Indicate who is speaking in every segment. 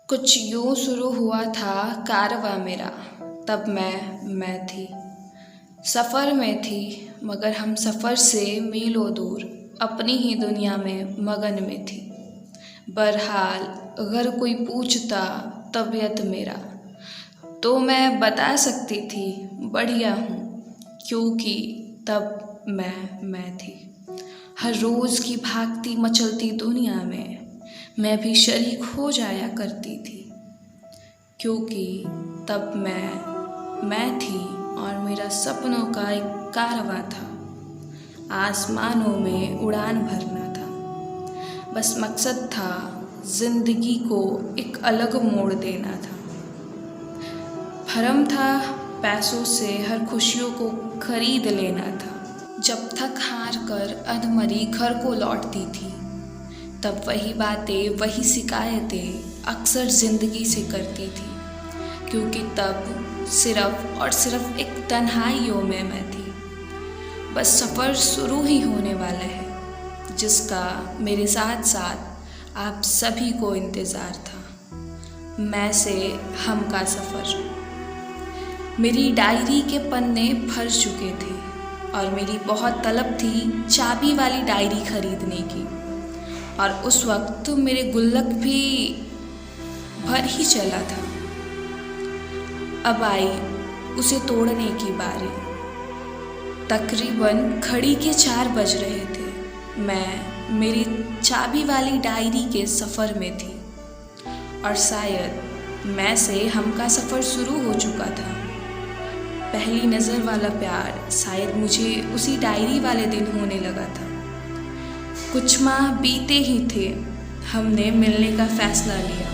Speaker 1: कुछ यूं शुरू हुआ था कारवां मेरा, तब मैं थी सफ़र में थी, मगर हम सफ़र से मीलों दूर अपनी ही दुनिया में मगन में थी। बहरहाल अगर कोई पूछता तबीयत मेरा, तो मैं बता सकती थी बढ़िया हूँ, क्योंकि तब मैं थी। हर रोज़ की भागती मचलती दुनिया में मैं भी शरीक हो जाया करती थी, क्योंकि तब मैं थी और मेरा सपनों का एक कारवां था। आसमानों में उड़ान भरना था, बस मकसद था जिंदगी को एक अलग मोड़ देना था। भरम था पैसों से हर खुशियों को खरीद लेना था। जब थक हार कर अधमरी घर को लौटती थी, तब वही बातें वही शिकायतें अक्सर ज़िंदगी से करती थी, क्योंकि तब सिर्फ़ और सिर्फ एक तन्हाइयों में मैं थी। बस सफ़र शुरू ही होने वाला है, जिसका मेरे साथ साथ आप सभी को इंतज़ार था। मैं से हम का सफ़र। मेरी डायरी के पन्ने भर चुके थे और मेरी बहुत तलब थी चाबी वाली डायरी खरीदने की, और उस वक्त मेरे गुल्लक भी भर ही चला था। अब आई उसे तोड़ने की बारी। तकरीबन घड़ी के 4 बज रहे थे। मैं मेरी चाबी वाली डायरी के सफ़र में थी, और शायद मैं से हम का सफ़र शुरू हो चुका था। पहली नज़र वाला प्यार शायद मुझे उसी डायरी वाले दिन होने लगा था। कुछ माह बीते ही थे, हमने मिलने का फ़ैसला लिया,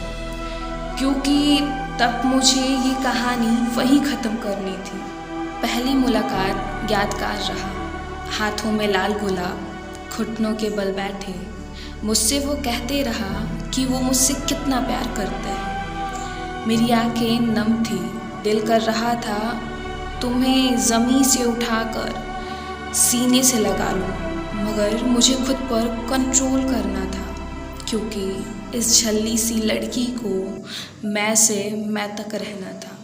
Speaker 1: क्योंकि तब मुझे ये कहानी वहीं ख़त्म करनी थी। पहली मुलाकात यादगार रहा। हाथों में लाल गुलाब, घुटनों के बल बैठे मुझसे वो कहते रहा कि वो मुझसे कितना प्यार करता है। मेरी आंखें नम थी, दिल कर रहा था तुम्हें ज़मीन से उठाकर सीने से लगा लूं, मगर मुझे खुद पर कंट्रोल करना था, क्योंकि इस झल्ली सी लड़की को मैं से मैं तक रहना था।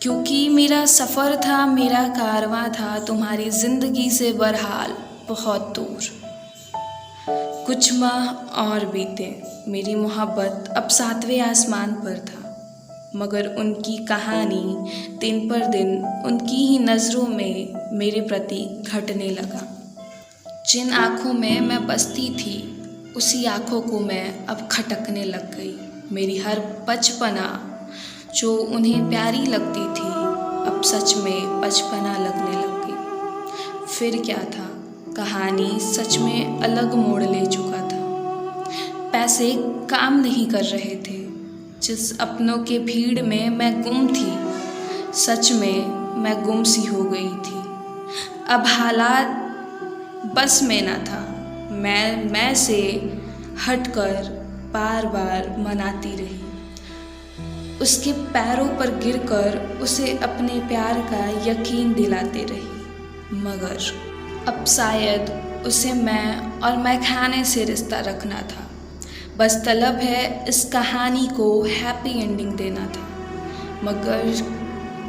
Speaker 1: क्योंकि मेरा सफ़र था, मेरा कारवां था तुम्हारी ज़िंदगी से बहरहाल बहुत दूर। कुछ माह और बीते, मेरी मोहब्बत अब 7वें आसमान पर था, मगर उनकी कहानी दिन पर दिन उनकी ही नज़रों में मेरे प्रति घटने लगा। जिन आँखों में मैं बसती थी, उसी आँखों को मैं अब खटकने लग गई। मेरी हर बचपना जो उन्हें प्यारी लगती थी, अब सच में बचपना लगने लग गई। फिर क्या था, कहानी सच में अलग मोड़ ले चुका था। पैसे काम नहीं कर रहे थे। जिस अपनों के भीड़ में मैं गुम थी, सच में मैं गुम सी हो गई थी। अब हालात बस में न था। मैं से हटकर बार बार मनाती रही, उसके पैरों पर गिरकर उसे अपने प्यार का यकीन दिलाते रही, मगर अब शायद उसे मैं खाने से रिश्ता रखना था। बस तलब है इस कहानी को हैप्पी एंडिंग देना था, मगर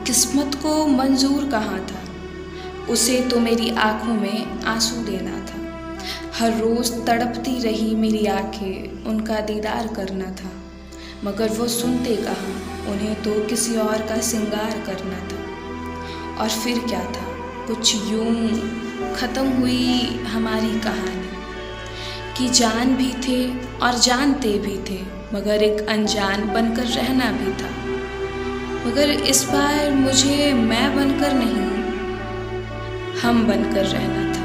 Speaker 1: किस्मत को मंजूर कहाँ था। उसे तो मेरी आँखों में आंसू देना था। हर रोज़ तड़पती रही मेरी आँखें, उनका दीदार करना था, मगर वो सुनते कहाँ, उन्हें तो किसी और का सिंगार करना था। और फिर क्या था, कुछ यूं ख़त्म हुई हमारी कहानी कि जान भी थे और जानते भी थे, मगर एक अनजान बनकर रहना भी था। मगर इस बार मुझे मैं बनकर नहीं, हम बनकर रहना था।